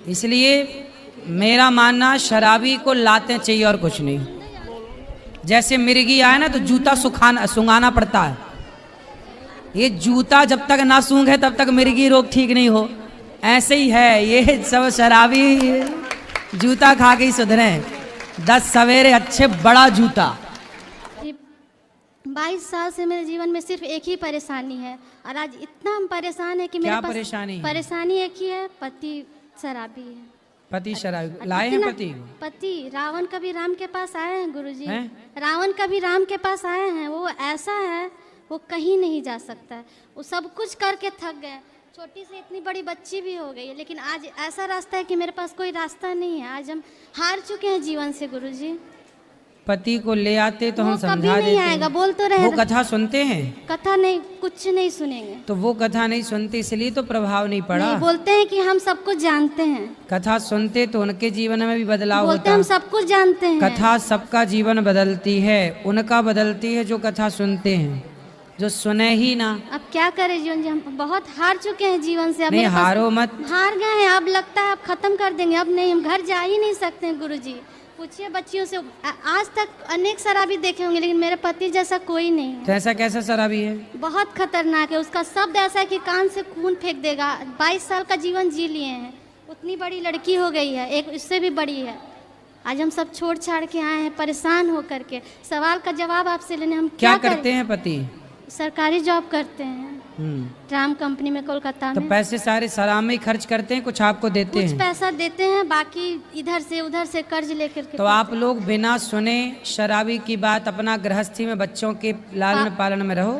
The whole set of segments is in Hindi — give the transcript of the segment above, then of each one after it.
इसलिए मेरा मानना शराबी को लाते चाहिए और कुछ नहीं। जैसे मिर्गी आए ना तो जूता सुंघाना पड़ता है। ये जूता जब तक ना सूंघे तब तक मिर्गी रोग ठीक नहीं हो। ऐसे ही है ये सब शराबी, जूता खा के ही सुधरे। 10 सवेरे अच्छे बड़ा जूता। 22 साल से मेरे जीवन में सिर्फ एक ही परेशानी है और आज इतना हम परेशान है कि मेरे पास परेशानी एक ही है, पति शराबी है। पति शराबी लाए हैं पति रावण कभी राम के पास आए हैं गुरुजी। रावण कभी राम के पास आए हैं। वो ऐसा है, वो कहीं नहीं जा सकता है। वो सब कुछ करके थक गए। छोटी से इतनी बड़ी बच्ची भी हो गई है, लेकिन आज ऐसा रास्ता है कि मेरे पास कोई रास्ता नहीं है। आज हम हार चुके हैं जीवन से गुरुजी। पति को ले आते तो हम समझा देते। नहीं आएगा, बोल तो रहे। वो कथा सुनते हैं? कथा नहीं, कुछ नहीं सुनेंगे। तो वो कथा नहीं सुनते इसलिए तो प्रभाव नहीं पड़ा। नहीं, बोलते हैं कि हम सब कुछ जानते हैं। कथा सुनते तो उनके जीवन में भी बदलाव होता। हम सब कुछ जानते हैं। कथा सबका जीवन बदलती है, उनका बदलती है जो कथा सुनते हैं, जो सुने ही ना। अब क्या करें जीवन जी, हम बहुत हार चुके हैं जीवन से। अब नहीं हारो मत। हार गए हैं, अब लगता है अब खत्म कर देंगे। अब नहीं, हम घर जा ही नहीं सकते हैं गुरुजी। पूछिए बच्चियों से, आज तक अनेक शराबी देखे होंगे लेकिन मेरे पति जैसा कोई नहीं है। तो ऐसा कैसा शराबी है? बहुत खतरनाक है। उसका शब्द ऐसा है कि कान से खून फेंक देगा। 22 साल का जीवन जी लिए हैं, उतनी बड़ी लड़की हो गई है, एक इससे भी बड़ी है। आज हम सब छोड़ छाड़ के आए हैं परेशान होकर के। सवाल का जवाब आपसे लेने हम क्या करते हैं? पति सरकारी जॉब करते हैं, ट्राम कंपनी में कोलकाता में। तो पैसे सारे शराब में खर्च करते हैं, कुछ आपको देते हैं? कुछ पैसा देते हैं, बाकी इधर से उधर से कर्ज लेकर के। तो आप लोग बिना सुने शराबी की बात अपना गृहस्थी में बच्चों के लालन पालन में रहो।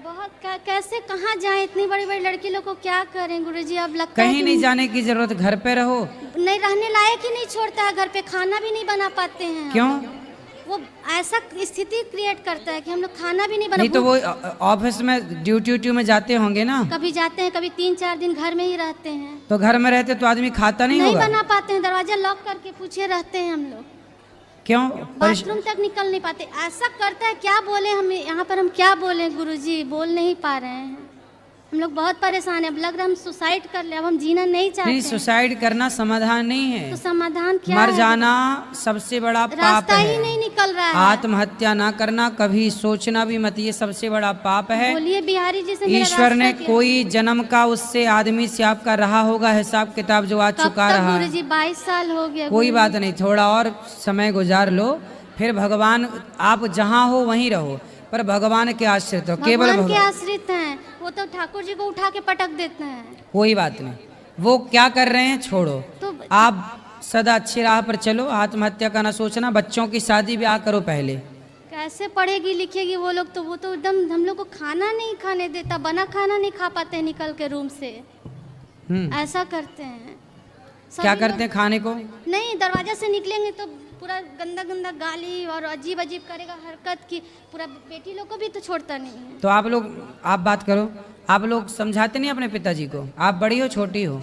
बहुत कैसे कहाँ जाए? इतनी बड़ी बड़ी लड़की लोग को क्या करें गुरुजी? अब लगता है कहीं नहीं जाने की जरूरत, घर पे रहो। नहीं, रहने लायक ही नहीं छोड़ता है घर पे, खाना भी नहीं बना पाते हैं। क्यों? वो ऐसा स्थिति क्रिएट करता है कि हम लोग खाना भी नहीं बना। नहीं तो वो ऑफिस में ड्यूटी में जाते होंगे ना? कभी जाते हैं, कभी 3-4 दिन घर में ही रहते हैं। तो घर में रहते तो आदमी खाता नहीं होगा? बना पाते हैं, दरवाजा लॉक करके पूछे रहते हैं हम लोग। क्यों? बाथरूम तक निकल नहीं पाते। ऐसा करता है, क्या बोले हम यहाँ पर, हम क्या बोले गुरुजी? बोल नहीं पा रहे हैं। हम लोग बहुत परेशान है। अब लग रहा है हम सुसाइड कर ले। अब हम जीना नहीं चाहते। नहीं, सुसाइड करना समाधान नहीं है। तो समाधान क्या? मर जाना सबसे बड़ा पाप है। रास्ता ही नहीं निकल रहा है। आत्महत्या ना करना, कभी सोचना भी मत, ये सबसे बड़ा पाप है। बोलिए बिहारी जी से। ईश्वर ने कोई जन्म का उससे आदमी से आपका रहा होगा हिसाब किताब, जो आज चुका रहा है। 22 साल हो गया। कोई बात नहीं, थोड़ा और समय गुजार लो, फिर भगवान, आप जहाँ हो वहीं रहो, पर भगवान के आश्रित हो। केवल भगवान के आश्रित हैं। वो तो ठाकुर जी को उठा के पटक देते हैं। कोई बात नहीं, वो क्या कर रहे हैं छोड़ो। तो आप सदा अच्छी राह पर चलो, आत्महत्या का ना सोचना। बच्चों की शादी ब्याह करो पहले। कैसे पढ़ेगी लिखेगी वो लोग? तो वो तो एकदम हम लोग को खाना नहीं खाने देता, बना खाना नहीं खा पाते निकल के रूम से। ऐसा करते हैं। क्या करते हैं? खाने को नहीं, दरवाजा से निकलेंगे तो पूरा गंदा गंदा गाली और अजीब अजीब करेगा हरकत की। पूरा बेटी लोग को भी तो छोड़ता नहीं है। तो आप लोग, आप बात करो, आप लोग समझाते नहीं अपने पिताजी को? आप बड़ी हो छोटी हो?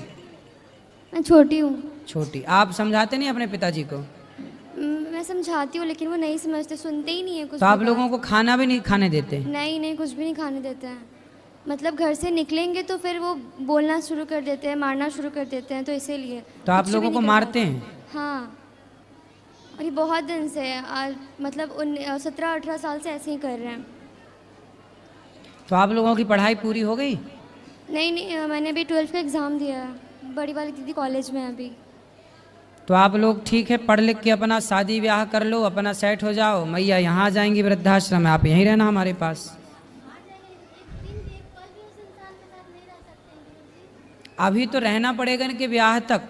मैं छोटी हूँ। छोटी। आप समझाते नहीं अपने पिताजी को? मैं समझाती हूँ लेकिन वो नहीं समझते, सुनते ही नहीं है कुछ। तो आप लोगों को खाना भी नहीं खाने देते? नहीं, कुछ भी नहीं खाने देते हैं। मतलब घर से निकलेंगे तो फिर वो बोलना शुरू कर देते हैं, मारना शुरू कर देते हैं, तो इसीलिए। तो आप लोगों को मारते हैं? हाँ, और ये बहुत दिन से मतलब 17-18 साल से ऐसे ही कर रहे हैं। तो आप लोगों की पढ़ाई पूरी हो गई? नहीं, मैंने अभी 12th का एग्ज़ाम दिया है। बड़ी वाली दीदी कॉलेज में है अभी। तो आप लोग ठीक है, पढ़ लिख के अपना शादी ब्याह कर लो, अपना सेट हो जाओ। मैया यहाँ जाएंगी वृद्धाश्रम में, आप यहीं रहना हमारे पास। अभी तो रहना पड़ेगा इनके ब्याह तक।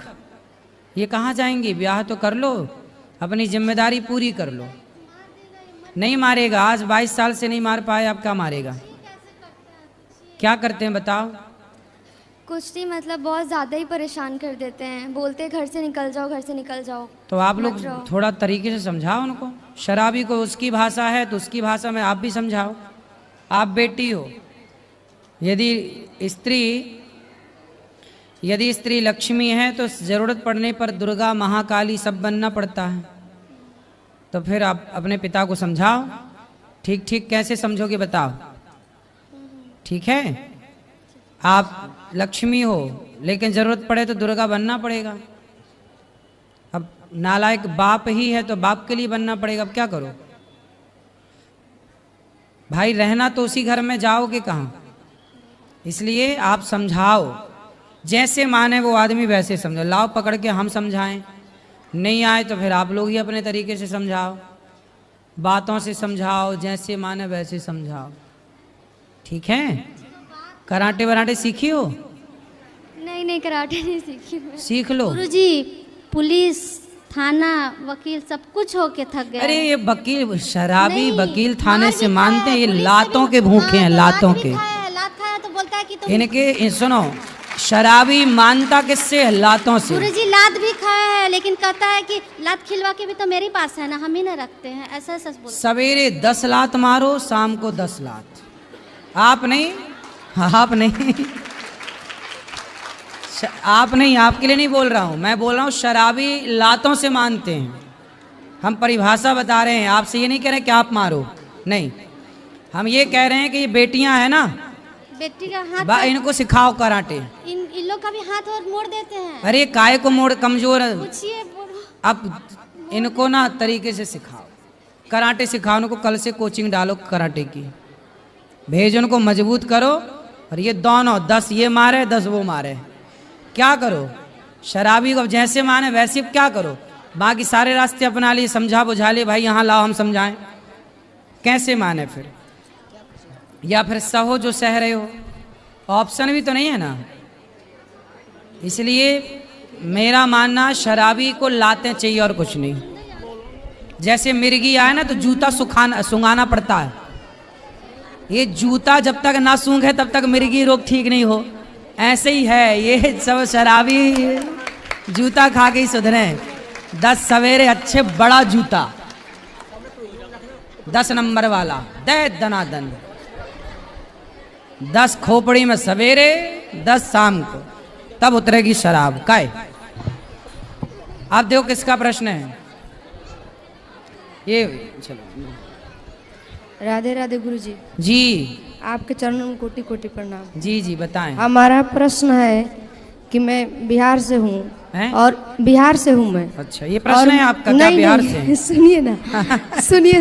ये कहाँ जाएंगी? ब्याह तो कर लो, अपनी जिम्मेदारी पूरी कर लो। नहीं मारेगा, आज 22 साल से नहीं मार पाए, अब क्या मारेगा? क्या करते हैं बताओ? कुछ नहीं, मतलब बहुत ज़्यादा ही परेशान कर देते हैं। बोलते घर से निकल जाओ, घर से निकल जाओ। तो आप लोग थोड़ा तरीके से समझाओ उनको। शराबी को उसकी भाषा है तो उसकी भाषा में आप भी समझाओ। आप बेटी हो, यदि स्त्री लक्ष्मी है तो जरूरत पड़ने पर दुर्गा, महाकाली सब बनना पड़ता है। तो फिर आप अपने पिता को समझाओ। ठीक ठीक कैसे समझोगे बताओ? ठीक है, आप लक्ष्मी हो, लेकिन जरूरत पड़े तो दुर्गा बनना पड़ेगा। अब नालायक बाप ही है तो बाप के लिए बनना पड़ेगा। अब क्या करो भाई, रहना तो उसी घर में, जाओगे कहाँ? इसलिए आप समझाओ, जैसे माने वो आदमी वैसे समझो। लाओ पकड़ के हम समझाएं, नहीं आए तो फिर आप लोग ही अपने तरीके से समझाओ, बातों से समझाओ, जैसे माने वैसे समझाओ। ठीक है? कराटे वराटे सीखी हो? नहीं कराटे नहीं सीखी मैं। सीख लो। गुरुजी, पुलिस, थाना, वकील सब कुछ होके थक गए। अरे ये वकील, शराबी नहीं, वकील थाने मार से भी मानते हैं, खाया, ये पुलिस से लातों भी- के भूखे हैं, हाँ, लातों के। लात खाया तो बोलता है कि तुम। इनके सुनो, शराबी मानता किससे है? लातों से। गुरुजी लात भी खाया है, लेकिन कहता है कि लात खिलवा के भी तो मेरे पास है ना, हम ही ना रखते हैं, ऐसा सच बोलता सवेरे 10 लात मारो, शाम को 10 लात। आप नहीं, आप नहीं, आप नहीं, आपके लिए नहीं बोल रहा हूं, मैं बोल रहा हूं शराबी लातों से मानते हैं। हम परिभाषा बता रहे हैं, आपसे ये नहीं कह रहे कि आप मारो, नहीं, हम ये कह रहे हैं कि ये बेटियां हैं ना, बेटी का हाथ इनको सिखाओ कराटे। इन लोग का भी हाथ और मोड़ देते हैं। अरे काय को मोड़, कमजोर है। पूछिए अब इनको ना तरीके से सिखाओ, कराटे सिखाओ उनको। कल से कोचिंग डालो कराटे की, भेज उनको, मजबूत करो। और ये दोनों 10 ये मारे 10 वो मारे, क्या करो? शराबी को जैसे माने वैसे क्या करो? बाकी सारे रास्ते अपना लिए, समझा बुझा लिए, भाई यहाँ लाओ हम समझाएं, कैसे माने फिर? या फिर सहो जो सह रहे हो, ऑप्शन भी तो नहीं है ना। इसलिए मेरा मानना, शराबी को लाते चाहिए और कुछ नहीं। जैसे मिर्गी आए ना तो जूता सुंघाना पड़ता है। ये जूता जब तक ना सूंघे तब तक मिर्गी रोग ठीक नहीं हो, ऐसे ही है ये सब शराबी, जूता खा के ही सुधरे। 10 सवेरे अच्छे बड़ा जूता, 10 नंबर वाला, दे दनादन, 10 खोपड़ी में सवेरे, 10 शाम को, तब उतरेगी शराब। काय आप देखो किसका प्रश्न है ये? चलो। राधे राधे गुरुजी। जी आपके चरणों में कोटि कोटि प्रणाम। जी जी बताएं। हमारा प्रश्न है कि मैं बिहार से हूँ, हैं? और बिहार से हूँ मैं। अच्छा, ये प्रश्न है आपका? क्या नहीं, बिहार नहीं, से? सुनिए ना,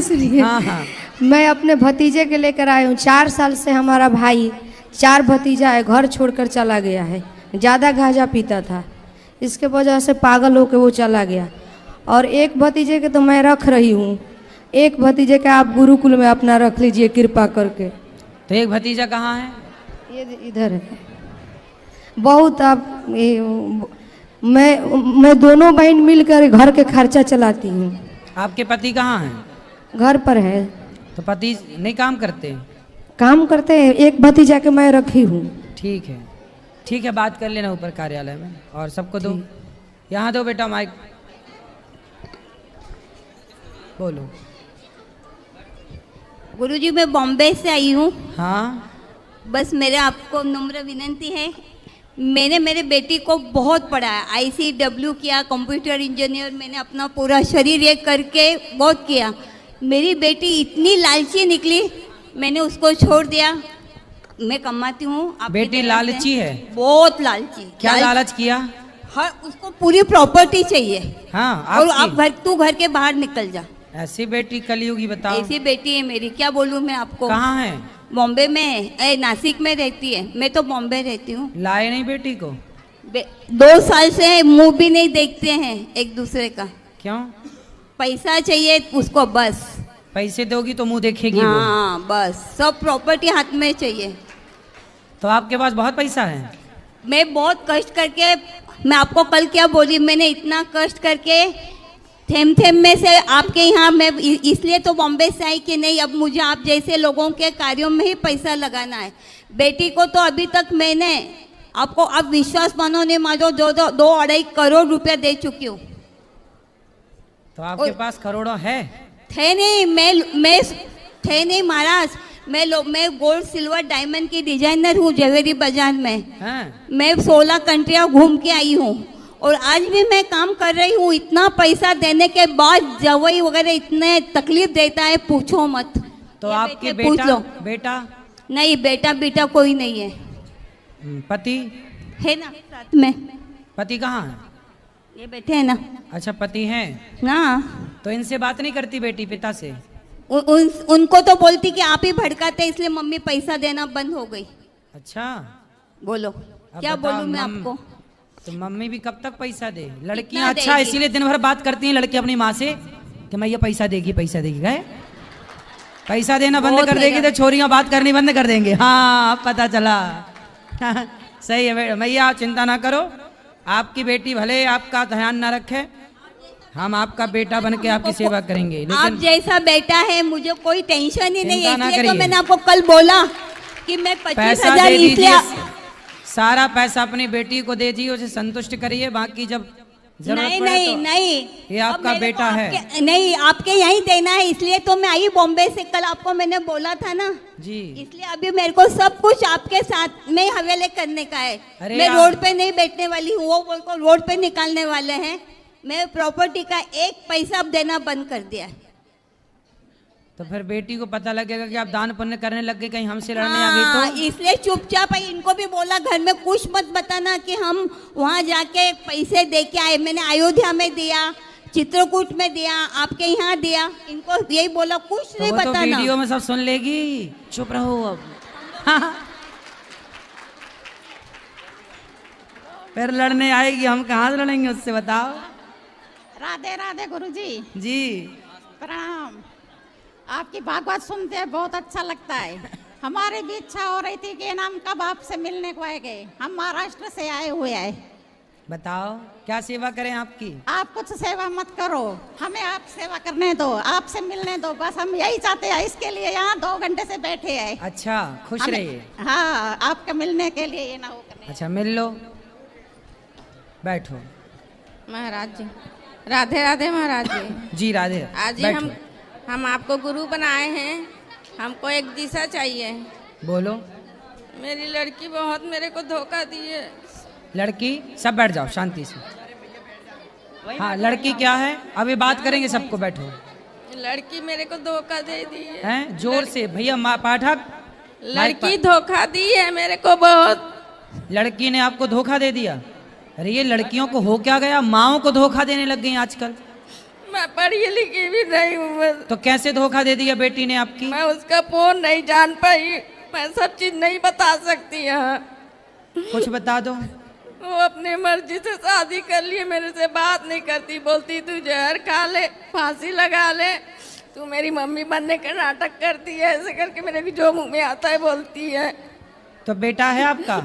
सुनिए। हाँ हाँ। मैं अपने भतीजे के लेकर आई हूँ। 4 साल से हमारा भाई, 4 भतीजा है, घर छोड़कर चला गया है। ज़्यादा गांजा पीता था, इसके वजह से पागल होकर वो चला गया। और एक भतीजे के तो मैं रख रही हूँ, एक भतीजे का आप गुरुकुल में अपना रख लीजिए कृपा करके। तो एक भतीजा कहाँ है? ये इधर है। बहुत आप मैं दोनों बहन मिलकर घर के खर्चा चलाती हूँ। आपके पति कहाँ हैं? घर पर है। तो पति नहीं काम करते? काम करते हैं, एक भतीजा के मैं रखी हूँ। ठीक है, ठीक है, बात कर लेना ऊपर कार्यालय में। और सबको दो, यहाँ दो बेटा माइक, बोलो। गुरुजी मैं बॉम्बे से आई हूँ। हाँ, बस मेरे आपको नम्र विनंती है, मैंने मेरे बेटी को बहुत पढ़ाया, ICW किया, कंप्यूटर इंजीनियर, मैंने अपना पूरा शरीर ये करके बहुत किया। मेरी बेटी इतनी लालची निकली, मैंने उसको छोड़ दिया। मैं कमाती हूँ। बेटी लालची है? बहुत लालची। क्या लालच किया? हर उसको पूरी प्रॉपर्टी चाहिए। हाँ, और आपकी? अब तू घर के बाहर निकल जा। ऐसी बेटी कलयुगी, बताओ। ऐसी बेटी है मेरी, क्या बोलूँ मैं आपको। कहाँ है? बॉम्बे में है, नासिक में रहती है। मैं तो बॉम्बे रहती हूँ। लाए नहीं बेटी को? 2 साल से मुंह भी नहीं देखते हैं एक दूसरे का। क्यों? पैसा चाहिए उसको, बस। पैसे दोगी तो मुंह देखेगी वो। हाँ बस, सब प्रॉपर्टी हाथ में चाहिए। तो आपके पास बहुत पैसा है? मैं बहुत कष्ट करके, मैं आपको कल क्या बोली, मैंने इतना कष्ट करके थेम थेम में से आपके यहाँ, मैं इसलिए तो बॉम्बे से आई कि नहीं, अब मुझे आप जैसे लोगों के कार्यों में ही पैसा लगाना है। बेटी को तो अभी तक मैंने आपको, आप विश्वास मानो नहीं मानो, 2-2.5 करोड़ रुपया दे चुकी हूँ। तो आपके पास करोड़ों है? थे नहीं, मैं थे नहीं महाराज। मैं गोल्ड सिल्वर डायमंड की डिजाइनर हूँ ज्वेलरी बाजार में। हाँ? मैं 16 कंट्रियाँ घूम के आई हूँ, और आज भी मैं काम कर रही हूँ। इतना पैसा देने के बाद जवाई वगैरह इतने तकलीफ देता है, पूछो मत। तो ये आपके पूछ लो। बेटा? नहीं, बेटा कोई नहीं है। पति? है ना साथ में। पति कहाँ है? ये बैठे हैं ना। अच्छा पति हैं। हाँ, तो इनसे बात नहीं करती बेटी पिता से? उनको तो बोलती कि आप ही भड़काते इसलिए मम्मी पैसा देना बंद हो गई। अच्छा बोलो क्या बताओ, बोलूं मैं आपको। तो मम्मी भी कब तक पैसा दे? लड़कियां कितना अच्छा देगी? इसीलिए दिन भर बात करती हैं लड़की अपनी माँ से कि मैं ये पैसा देगी गए पैसा देना बंद बहुत कर देगी देगा। तो छोरियां बात करनी बंद कर देंगे। हाँ अब पता चला। सही है भैया, आप चिंता ना करो, आपकी बेटी भले आपका ध्यान ना रखे, हम आपका बेटा बन के आपकी सेवा करेंगे। आप लेकिन जैसा बेटा है मुझे कोई टेंशन ही नहीं है, चिंता ना इसलिए तो करिए। मैंने आपको कल बोला कि मैं पैसा 25,000 दे इसलिए। दीजिए, सारा पैसा अपनी बेटी को दे दीजिए, उसे संतुष्ट करिए, बाकी जब जरूरत नहीं पड़े नहीं तो नहीं, ये अब आपका मेरे को बेटा है। नहीं आपके यहीं देना है, इसलिए तो मैं आई बॉम्बे से, कल आपको मैंने बोला था ना जी। इसलिए अभी मेरे को सब कुछ आपके साथ में हवेले करने का है। अरे मैं आप- रोड पे नहीं बैठने वाली हूँ, वो बोल को रोड पे निकालने वाले हैं। मैं प्रॉपर्टी का एक पैसा अब देना बंद कर दिया है। तो फिर बेटी को पता लगेगा कि आप दान पुण्य करने लग गए, कहीं हमसे लड़ने आ हाँ, गई तो। इसलिए चुपचाप है। इनको भी बोला घर में कुछ मत बताना कि हम वहाँ जाके पैसे दे के आए। मैंने अयोध्या में दिया, चित्रकूट में दिया, आपके यहाँ दिया, इनको यही बोला, कुछ तो नहीं वो तो बताना। वीडियो में सब सुन लेगी, चुप रहो अब। फिर लड़ने आएगी, हम कहाँ से लड़ेंगे उससे, बताओ। राधे राधे गुरुजी, जी प्रणाम। आपकी भागवत सुनते हैं बहुत अच्छा लगता है। हमारी भी इच्छा हो रही थी कि नाम कब आपसे मिलने को आएंगे। हम महाराष्ट्र से आए हुए हैं। बताओ क्या सेवा करें आपकी? आप कुछ सेवा मत करो, हमें आप सेवा करने दो, आपसे मिलने दो, बस हम यही चाहते हैं। इसके लिए यहाँ 2 घंटे से बैठे हैं। अच्छा खुश हमें- रहिए। हाँ, आपके मिलने के लिए ये ना हो करने। अच्छा मिल लो, बैठो। महाराज जी, राधे राधे महाराज जी। जी राधे। आज ही बैठो। हम आपको गुरु बनाए हैं, हमको एक दिशा चाहिए। बोलो। मेरी लड़की बहुत मेरे को धोखा दी है। लड़की, सब बैठ जाओ शांति से। हाँ लड़की क्या है, अभी बात करेंगे सबको, बैठो। लड़की मेरे को धोखा दे दी है। हैं जोर से भैया, पाठक। लड़की धोखा दी है मेरे को बहुत। लड़की ने आपको धोखा दे दिया? अरे ये लड़कियों को हो क्या गया, माओ को धोखा देने लग गई आजकल। मैं पढ़ी लिखी भी नहीं हूँ बस। तो कैसे धोखा दे दिया बेटी ने आपकी? मैं उसका फोन नहीं जान पाई, मैं सब चीज नहीं बता सकती यहाँ। कुछ बता दो। वो अपनी मर्जी से शादी कर लिए, मेरे से बात नहीं करती, बोलती तू जहर खा ले, फांसी लगा ले, तू मेरी मम्मी बनने का नाटक करती है, ऐसे करके मेरे को जो मुंह में आता है बोलती है। तो बेटा है आपका?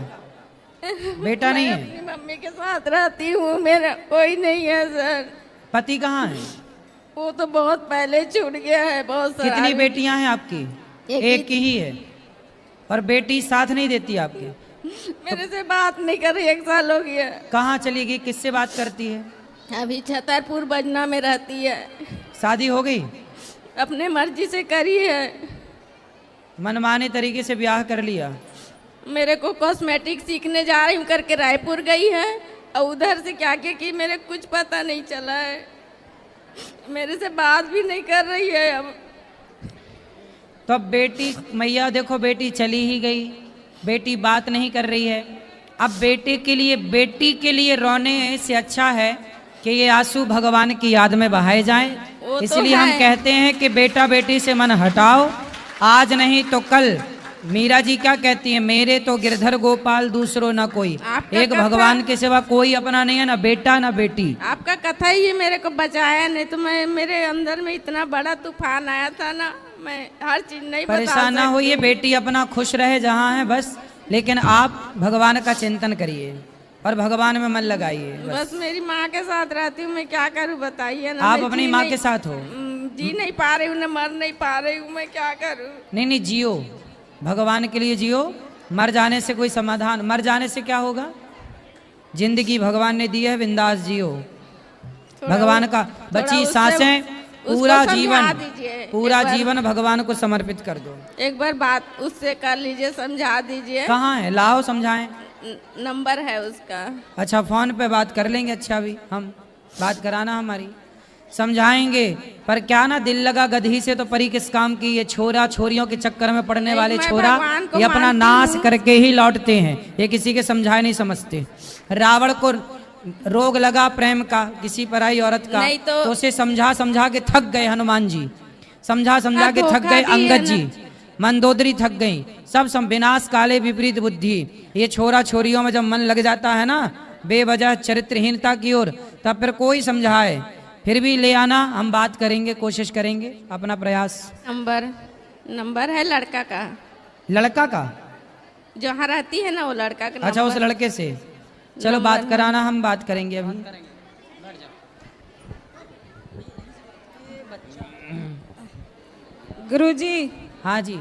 बेटा नहीं मैं है? अपनी मम्मी के साथ रहती हूँ, मेरा कोई नहीं है सर। पति कहाँ है? वो तो बहुत पहले छूट गया है। बहुत सारा। कितनी बेटियां हैं आपकी? एक ही है। और बेटी साथ नहीं देती आपके? मेरे से बात नहीं कर रही, 1 साल हो गया। कहाँ चली गई, किससे बात करती है? अभी छतरपुर बजना में रहती है। शादी हो गई? अपने मर्जी से करी है। मनमाने तरीके से ब्याह कर लिया? मेरे को कॉस्मेटिक सीखने जा रही हूँ करके रायपुर गई है, और उधर से क्या क्या की मेरे कुछ पता नहीं चला है। मेरे से बात भी नहीं कर रही है अब। तो अब बेटी, मैया देखो बेटी चली ही गई, बेटी बात नहीं कर रही है। अब बेटी के लिए रोने से अच्छा है कि ये आंसू भगवान की याद में बहाए जाएं। वो तो इसलिए हम है। कहते हैं कि बेटा बेटी से मन हटाओ, आज नहीं तो कल। मीरा जी क्या कहती है, मेरे तो गिरधर गोपाल दूसरो ना कोई। आपका एक कथा- भगवान के सिवा कोई अपना नहीं है, ना बेटा ना बेटी। आपका कथा ही मेरे को बचाया, नहीं तो मैं, मेरे अंदर में इतना बड़ा तूफान आया था ना, मैं हर चीज नहीं बता परेशान ना सकती। होइए, बेटी अपना खुश रहे जहाँ है बस, लेकिन आप भगवान का चिंतन करिए और भगवान में मन लगाइए बस। बस मेरी माँ के साथ रहती हूँ, मैं क्या करूँ बताइए ना। आप मैं अपनी जी माँ नहीं- के साथ हो? जी नहीं पा रही हूँ, ना मर नहीं पा रही हूँ, मैं क्या करूँ। नहीं जियो, भगवान के लिए जियो। मर जाने से कोई समाधान, मर जाने से क्या होगा? जिंदगी भगवान ने दी है, बिंदास जियो। भगवान का बची उससे- सांसें, उसको पूरा समझा जीवन, दीजिए। पूरा एक बार- जीवन भगवान को समर्पित कर दो। एक बार बात उससे कर लीजिए, समझा दीजिए। कहाँ है, लाओ समझाएं। नंबर है उसका। अच्छा फोन पे बात कर लेंगे। अच्छा अभी हम बात कराना हमारी। समझाएंगे, पर क्या ना दिल लगा गधी से तो परी किस काम की। ये छोरा छोरियों के चक्कर में पड़ने वाले मैं छोरा भगवान को ये अपना मानती नाश हूँ। करके ही लौटते हैं, ये किसी के समझाए नहीं समझते। रावण को रोग लगा प्रेम का किसी पराई औरत का, नहीं तो उसे समझा समझा के थक गए हनुमान जी, समझा समझा के थक गए अंगद जी, मंदोदरी थक गई, सब विनाश काले विपरीत बुद्धि। ये छोरा छोरियों में जब मन लग जाता है ना बेवजह चरित्रहीनता की ओर, तब फिर कोई समझाए फिर भी ले आना, हम बात करेंगे, कोशिश करेंगे, अपना प्रयास। नंबर है लड़का का, लड़का का? जो यहाँ रहती है ना वो लड़का का अच्छा, उस नंबर। लड़के से चलो बात कराना, हम बात करेंगे अभी। गुरुजी, हाँ जी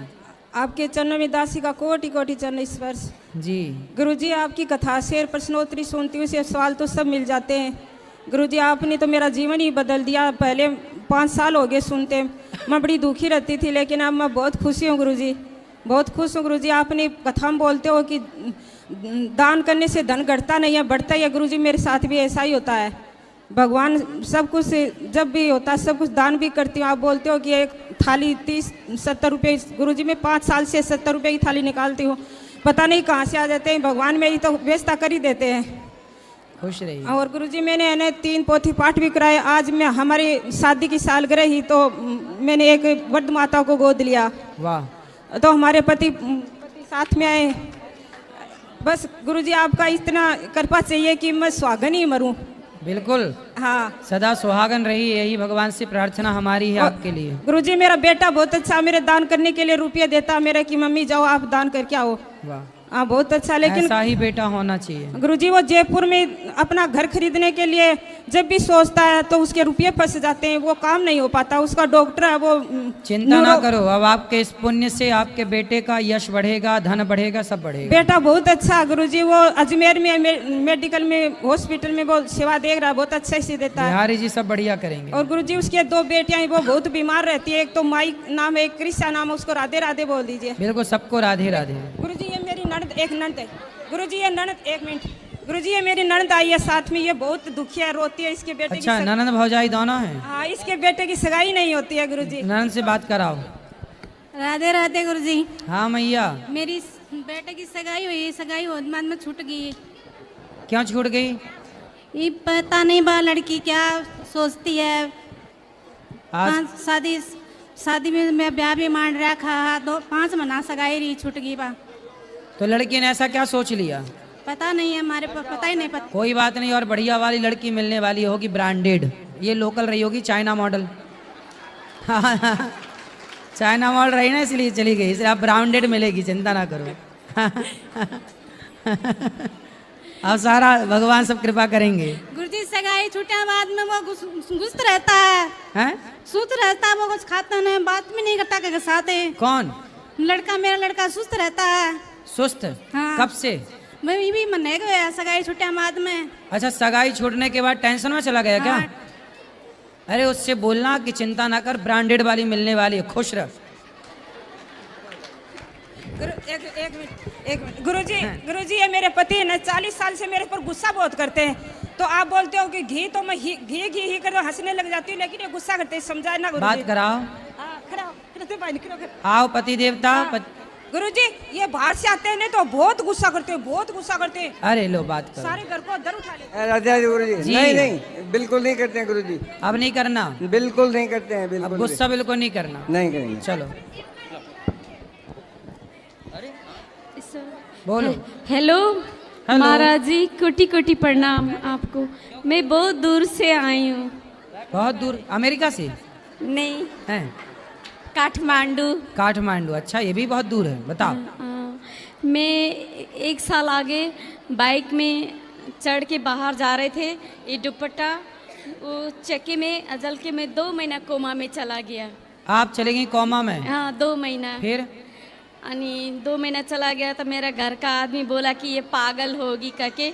आपके चरणों में दासी का कोटि कोटि चरण स्पर्श। जी। गुरुजी, आपकी कथा शेर प्रश्नोत्तरी सुनती हूँ, से सवाल तो सब मिल जाते हैं। गुरुजी, आपने तो मेरा जीवन ही बदल दिया। पहले 5 साल हो गए सुनते, मैं बड़ी दुखी रहती थी, लेकिन अब मैं बहुत खुशी हूँ गुरुजी, बहुत खुश हूँ गुरुजी। आपने कथा में बोलते हो कि दान करने से धन घटता नहीं है, बढ़ता ही है। गुरुजी, मेरे साथ भी ऐसा ही होता है। भगवान सब कुछ जब भी होता है सब कुछ दान भी करती हूँ। आप बोलते हो कि एक थाली 30-70 रुपये, गुरुजी मैं 5 साल से 70 रुपये की थाली निकालती हूँ, पता नहीं कहाँ से आ जाते हैं। भगवान मेरी तो व्यवस्था कर ही देते हैं। खुश रहिए। और गुरुजी, मैंने इन्हें 3 पोथी पाठ भी कराए। आज मैं हमारी शादी की सालगिरह ही तो मैंने एक वृद्ध माता को गोद लिया। वाह। तो हमारे पति साथ में आए। बस गुरुजी, आपका इतना कृपा चाहिए कि मैं सुहागन ही मरूं। बिल्कुल, हाँ, सदा सुहागन रही, यही भगवान से प्रार्थना हमारी है आपके लिए। गुरुजी, मेरा बेटा बहुत अच्छा मेरे दान करने के लिए रुपये देता मेरे कि मम्मी जाओ आप दान करके आओ। वाह, हाँ, बहुत अच्छा। लेकिन ऐसा ही बेटा होना चाहिए। गुरुजी, वो जयपुर में अपना घर खरीदने के लिए जब भी सोचता है तो उसके रुपये फंस जाते हैं, वो काम नहीं हो पाता। उसका डॉक्टर है वो। चिंता ना करो, अब आपके इस पुण्य से आपके बेटे का यश बढ़ेगा, धन बढ़ेगा, सब बढ़ेगा। बेटा बहुत अच्छा गुरुजी, वो अजमेर में मेडिकल में हॉस्पिटल में वो सेवा दे रहा है, बहुत अच्छा से देता है। बिहारी जी सब बढ़िया करेंगे। और गुरुजी, उसके 2 बेटियां हैं, वो बहुत बीमार रहती है। एक तो माई नाम है, एक कृष्णा नाम है, उसको राधे राधे बोल दीजिए। बिल्कुल, सबको राधे राधे। गुरुजी, ये मेरी ननद, एक ननद है गुरुजी, ये ननद, एक मिनट गुरुजी, ये मेरी ननद आई है साथ में, ये बहुत दुखी है, रोती है। इसके बेटे अच्छा, की ननद भौजाई दोनों हैं? हाँ, इसके बेटे की सगाई नहीं होती है गुरुजी। ननद से बात कराओ। राधे राधे गुरुजी। हाँ मैया। मेरी बेटे की सगाई हुई, सगाई होने बाद में छूट गई। क्यों छूट गई? ये पता नहीं बा लड़की क्या सोचती है। आज शादी में मैं ब्याह भी मान रखा, 5 महीना सगाई रही, छूट गई बा। तो लड़की ने ऐसा क्या सोच लिया? पता नहीं है, हमारे पास पता ही नहीं। पता कोई बात नहीं, और बढ़िया वाली लड़की मिलने वाली होगी, ब्रांडेड। ये लोकल रही होगी, चाइना मॉडल। चाइना मॉडल रही ना, इसलिए चली गई, इसलिए आप ब्रांडेड मिलेगी, चिंता ना करो। अब सारा भगवान सब कृपा करेंगे। गुरुजी, सगाई छूटे बाद में वो गुस्त रहता है, हैं? सुस्त रहता है, वो कुछ खाता नहीं, बात भी नहीं करता के साथ। कौन लड़का? मेरा लड़का सुस्त रहता है। सुस्त? हाँ। कब से? मैं भी मने गया सगाई छूटे बाद में। अच्छा, सगाई छूटने के बाद टेंशन में चला गया क्या? हाँ। अरे उससे बोलना कि चिंता ना कर, ब्रांडेड वाली मिलने वाली है, खुश रह। एक मिनट गुरुजी, ये मेरे पति है ना, 40 साल से मेरे पर गुस्सा बहुत करते हैं। तो आप बोलते हो कि घी, तो मैं घी कर दो, हंसने लग जाती हूँ, लेकिन ये गुस्सा करते हैं, समझाए ना गुरुजी। बात कराओ। खड़ा आओ पति देवता। गुरुजी, ये बाहर से आते हैं ना तो बहुत गुस्सा करते हैं, बहुत गुस्सा करते हैं। अरे लो बात करो। सारे घर को दर उठा लेते। राधे गुरुजी। जी। नहीं, बिल्कुल नहीं करते हैं गुरुजी, अब नहीं करना, बिल्कुल नहीं करते हैं, अब बिल्कुल गुस्सा बिल्कुल नहीं करना। नहीं करेंगे। चलो बोलो। Hello hello. महाराज जी, कोटि कोटि प्रणाम आपको। मैं बहुत दूर से आई हूँ। बहुत दूर? अमेरिका से? नहीं, हैं? काठमांडू। काठमांडू? अच्छा, ये भी बहुत दूर है, बताओ। मैं 1 साल आगे बाइक में चढ़ के बाहर जा रहे थे, ये दुपट्टा वो चक्के में अजल के में 2 महीना कोमा में चला गया। आप चले गई कोमा में? हाँ, 2 महीना। फिर? 2 महीना चला गया तो मेरा घर का आदमी बोला कि ये पागल होगी करके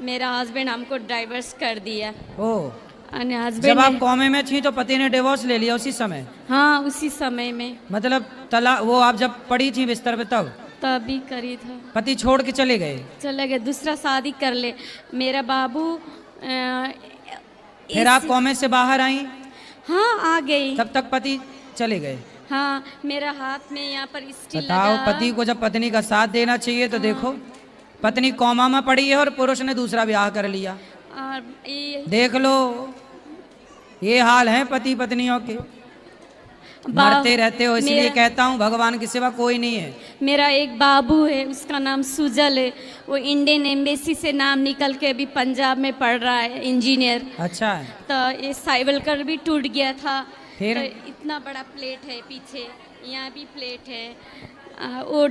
मेरा हस्बैंड हमको डाइवर्स कर दिया। ओ, हस्बैंड जब आप कॉमे में थी तो पति ने डिवोर्स ले लिया उसी समय? हाँ, उसी समय में। मतलब वो आप जब पड़ी थी बिस्तर पे तभी करी था। पति छोड़ के चले गए? दूसरा शादी कर ले। मेरा बाबू फिर आप कॉमे से बाहर आई? हाँ आ गई। तब तक पति चले गए। हाँ मेरा हाथ में यहाँ पर स्टील बताओ, लगा। पति को जब पत्नी का साथ देना चाहिए तो देखो, पत्नी कोमा में पड़ी है और पुरुष ने दूसरा ब्याह कर लिया। और ये देख लो, ये हाल है पति पत्नियों के, मरते रहते हो। इसलिए कहता हूँ भगवान की सिवा कोई नहीं है। मेरा एक बाबू है, उसका नाम सुजल है, वो इंडियन एम्बेसी से नाम निकल के अभी पंजाब में पढ़ रहा है, इंजीनियर। अच्छा है। तो ये साइवलकर भी टूट गया था। फिर तो इतना बड़ा प्लेट है पीछे, यहाँ भी प्लेट है। वो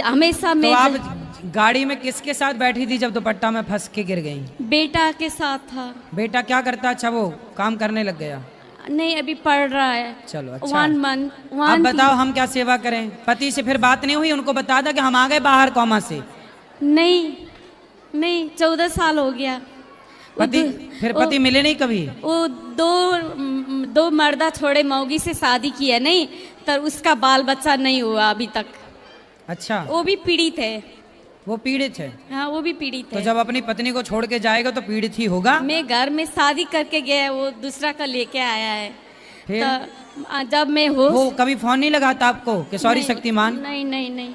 हमेशा तो मैं आप गाड़ी में किसके साथ बैठी थी जब दुपट्टा में फंस के गिर गई? बेटा के साथ था। बेटा क्या करता? अच्छा, वो काम करने लग गया? नहीं, अभी पढ़ रहा है। चलो अच्छा। 1 month, अब बताओ हम क्या सेवा करें? पति से फिर बात नहीं हुई? उनको बता था कि हम आ गए बाहर कोमा से? नहीं 14 साल हो गया। पति फिर पति मिले नहीं कभी? वो दो मर्दा छोड़े मौगी से शादी किया नहीं, तो उसका बाल बच्चा नहीं हुआ अभी तक। अच्छा, वो भी पीड़ित है। वो पीड़ित है? हाँ वो भी पीड़ित तो है। जब अपनी पत्नी को छोड़ के जाएगा तो पीड़ित ही होगा। मैं घर में शादी करके गया, वो दूसरा का लेके आया है। फिर तो जब मैं वो कभी फोन नहीं लगाता आपको कि सॉरी शक्तिमान? नहीं नहीं।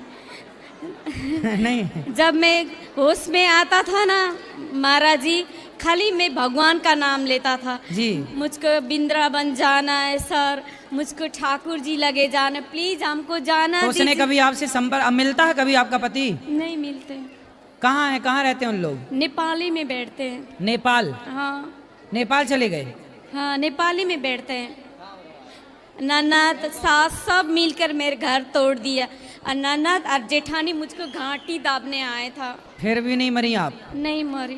जब मैं होश में आता था ना महाराज जी, खाली मैं भगवान का नाम लेता था जी। मुझको वृंदावन जाना है सर, मुझको ठाकुर जी लगे जाना, प्लीज हमको जाना। तो उसने कभी आपसे संपर्क, अब मिलता है कभी आपका पति? नहीं मिलते। कहाँ है, कहाँ रहते हैं उन लोग? नेपाली में बैठते हैं। नेपाल? हाँ नेपाल चले गए? हाँ नेपाली में बैठते हैं। ननद सास सब मिलकर मेरे घर तोड़ दिया, और ननद और जेठानी मुझको घाटी दाबने आए था। फिर भी नहीं मरी आप? नहीं मरी।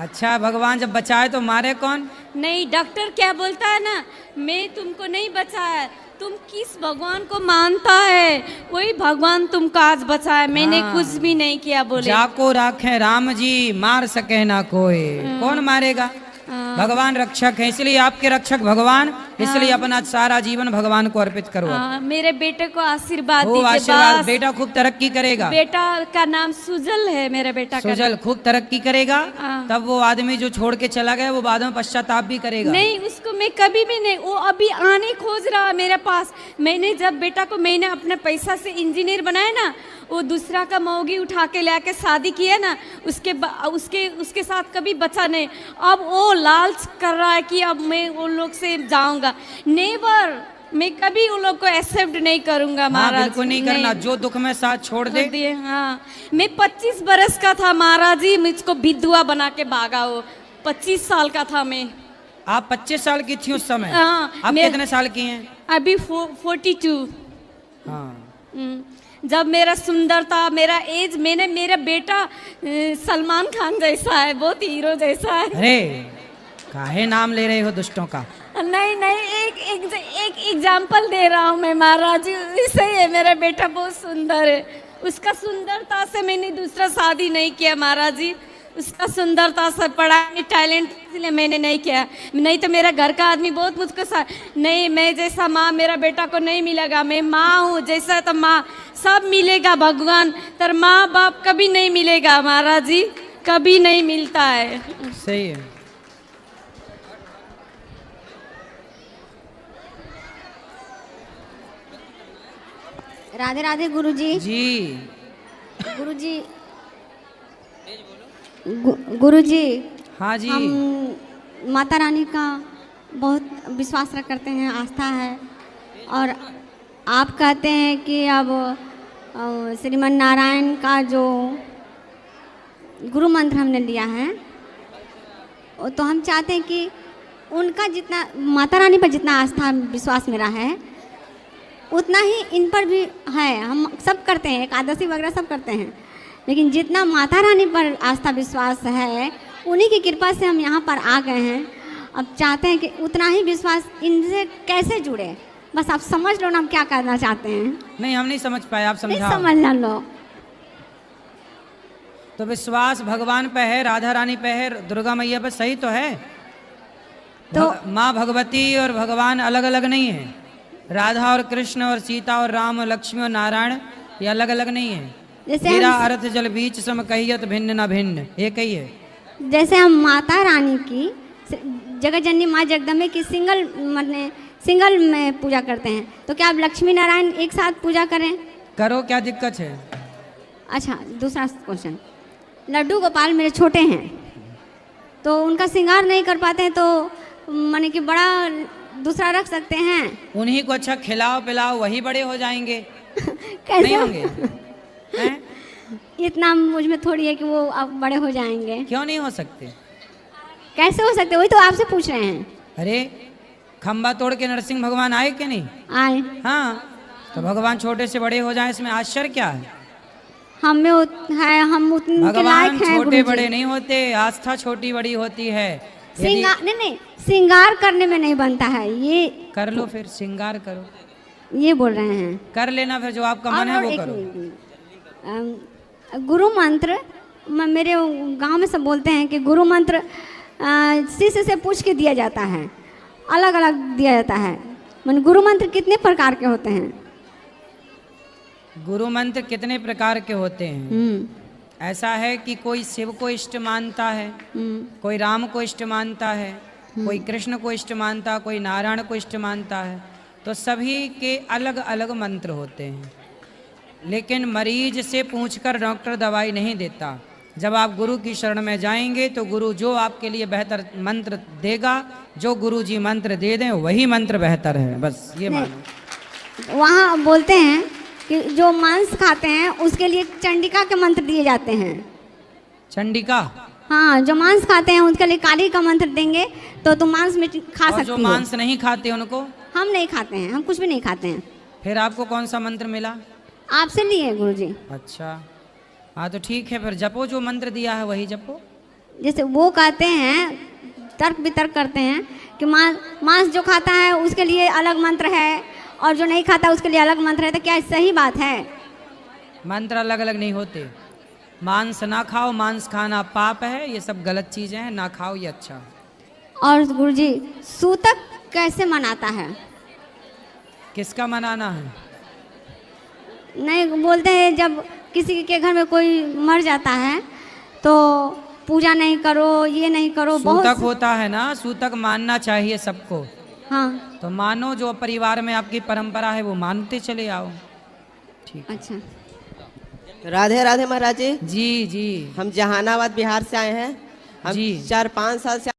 अच्छा, भगवान जब बचाए तो मारे कौन? नहीं, डॉक्टर क्या बोलता है ना, मैं तुमको नहीं बचाया, तुम किस भगवान को मानता है वही भगवान तुमको आज बचाया, मैंने कुछ भी नहीं किया। बोले जाको राखे राम जी, मार सके ना कोई। कौन मारेगा? भगवान रक्षक है, इसलिए आपके रक्षक भगवान, इसलिए अपना सारा जीवन भगवान को अर्पित करो। मेरे बेटे को आशीर्वाद दीजिए। आशीर्वाद, बेटा खूब तरक्की करेगा। बेटा का नाम सुजल है, मेरा बेटा का सुजल खूब तरक्की करेगा। तब वो आदमी जो छोड़ के चला गया वो बाद में पश्चाताप भी करेगा। नहीं, उसको मैं कभी भी नहीं, वो अभी आने खोज रहा है मेरे पास। मैंने जब बेटा को मैंने अपने पैसा से इंजीनियर बनाया ना, वो दूसरा का मौगी उठा के लेके शादी किया ना, उसके साथ कभी बचा नहीं। अब वो लालच कर रहा है कि अब मैं उन लोग से जाऊंगा। नेवर, मैं कभी उन लोग को एक्सेप्ट नहीं करूंगा महाराज। बिल्कुल नहीं करना, जो दुख में साथ छोड़ दे। हाँ, मैं 25 बरस का था महाराज जी, मुझको विधवा बना के भागा। वो 25 साल का था मैं। आप 25 साल की थी उस समय? हाँ। आप कितने साल की हैं? अभी 42। हाँ। जब मेरा सुंदरता, मेरा एज, मेरा बेटा सलमान खान जैसा है, बहुत हीरो जैसा है। अरे काहे नाम ले रहे हो दुष्टों का? नहीं, एक एग्जाम्पल दे रहा हूँ मैं महाराज जी, इससे है मेरा बेटा बहुत सुंदर है। उसका सुंदरता से मैंने दूसरा शादी नहीं किया महाराज जी, उसका सुंदरता से, पढ़ाई, टैलेंट, इसलिए मैंने नहीं किया। नहीं तो मेरा घर का आदमी बहुत मुझको नहीं, मैं जैसा माँ मेरा बेटा को नहीं मिलेगा। मैं माँ हूँ, जैसा तो माँ सब मिलेगा भगवान, तर माँ बाप कभी नहीं मिलेगा महाराज जी, कभी नहीं मिलता है। सही है। राधे राधे गुरुजी। जी गुरुजी, गुरुजी, हाँ जी, हम माता रानी का बहुत विश्वास करते हैं, आस्था है। और आप कहते हैं कि अब श्रीमन नारायण का जो गुरु मंत्र हमने लिया है, तो हम चाहते हैं कि उनका जितना माता रानी पर जितना आस्था विश्वास मेरा है, उतना ही इन पर भी है। हम सब करते हैं, एकादशी वगैरह सब करते हैं, लेकिन जितना माता रानी पर आस्था विश्वास है, उन्हीं की कृपा से हम यहाँ पर आ गए हैं। अब चाहते हैं कि उतना ही विश्वास इनसे कैसे जुड़े, बस आप समझ लो ना हम क्या करना चाहते हैं। नहीं, हम नहीं समझ पाए, आप समझाओ। नहीं समझ लो तो विश्वास भगवान पे है, राधा रानी पे है, दुर्गा मैया पे, सही तो है। तो माँ भगवती और भगवान अलग अलग नहीं है। राधा और कृष्ण और सीता और राम और लक्ष्मी और नारायण ये अलग अलग नहीं है। मेरा अर्थ जल बीच सम कहियत भिन्न न भिन्न, एक ही है। जैसे हम माता रानी की जगत जननी माँ जगदम्बे की सिंगल में पूजा करते हैं, तो क्या आप लक्ष्मी नारायण एक साथ पूजा करें? करो, क्या दिक्कत है? अच्छा, दूसरा क्वेश्चन, लड्डू गोपाल मेरे छोटे हैं तो उनका श्रृंगार नहीं कर पाते हैं, तो माने कि बड़ा दूसरा रख सकते हैं? उन्हीं को अच्छा खिलाओ पिलाओ, वही बड़े हो जाएंगे। कैसे नहीं होंगे? हैं? इतना मुझ में थोड़ी है कि वो अब बड़े हो जाएंगे। क्यों नहीं हो सकते? कैसे हो सकते? वही तो आपसे पूछ रहे हैं। अरे खंबा तोड़ के नरसिंह भगवान आए कि नहीं आए? हाँ, तो भगवान छोटे से बड़े हो जाए, इसमें आश्चर्य क्या है? हम उतने भगवान लायक हैं छोटे गुरुजी। बड़े नहीं होते, आस्था छोटी बड़ी होती है। श्रृंगार नहीं, श्रृंगार करने में नहीं बनता है ये। कर लो फिर, श्रृंगार करो, ये बोल रहे हैं। कर लेना फिर, जो आपका मन है वो करो। गुरु मंत्र मेरे गांव में सब बोलते हैं कि गुरु मंत्र शिष्य से पूछ के दिया जाता है, अलग अलग दिया जाता है। मन गुरु मंत्र कितने प्रकार के होते हैं? गुरु मंत्र कितने प्रकार के होते हैं? ऐसा है कि कोई शिव को इष्ट मानता है, कोई राम को इष्ट मानता है, कोई कृष्ण को इष्ट मानता, कोई नारायण को इष्ट मानता है, तो सभी के अलग अलग मंत्र होते हैं। लेकिन मरीज से पूछकर डॉक्टर दवाई नहीं देता। जब आप गुरु की शरण में जाएंगे तो गुरु जो आपके लिए बेहतर मंत्र देगा, जो गुरु जी मंत्र दे दें वही मंत्र बेहतर है, बस ये मानो। वहाँ बोलते हैं कि जो मांस खाते हैं उसके लिए चंडिका के मंत्र दिए जाते हैं। चंडिका? हाँ, जो मांस खाते हैं उसके लिए काली का मंत्र देंगे तो तुम मांस में खा सकते हो। जो मांस नहीं खाते उनको? हम नहीं खाते हैं, हम कुछ भी नहीं खाते हैं। फिर आपको कौन सा मंत्र मिला? आपसे लिए गुरुजी। अच्छा, हाँ तो ठीक है, फिर जपो, जो मंत्र दिया है वही जपो। जैसे वो कहते हैं, तर्क वितर्क करते हैं कि मांस जो खाता है उसके लिए अलग मंत्र है और जो नहीं खाता उसके लिए अलग मंत्र है, तो क्या सही बात है? मंत्र अलग अलग नहीं होते। मांस ना खाओ, मांस खाना पाप है, ये सब गलत चीजें हैं, ना खाओ ये अच्छा। और गुरुजी सूतक कैसे मनाता है? किसका मनाना है? नहीं, बोलते हैं जब किसी के घर में कोई मर जाता है तो पूजा नहीं करो, ये नहीं करो। सूतक होता है ना, सूतक मानना चाहिए सबको। हाँ, तो मानो, जो परिवार में आपकी परंपरा है वो मानते चले आओ। ठीक। अच्छा, राधे राधे महाराज जी। जी जी, हम जहानाबाद बिहार से आए हैं। हम जी 4-5 साल से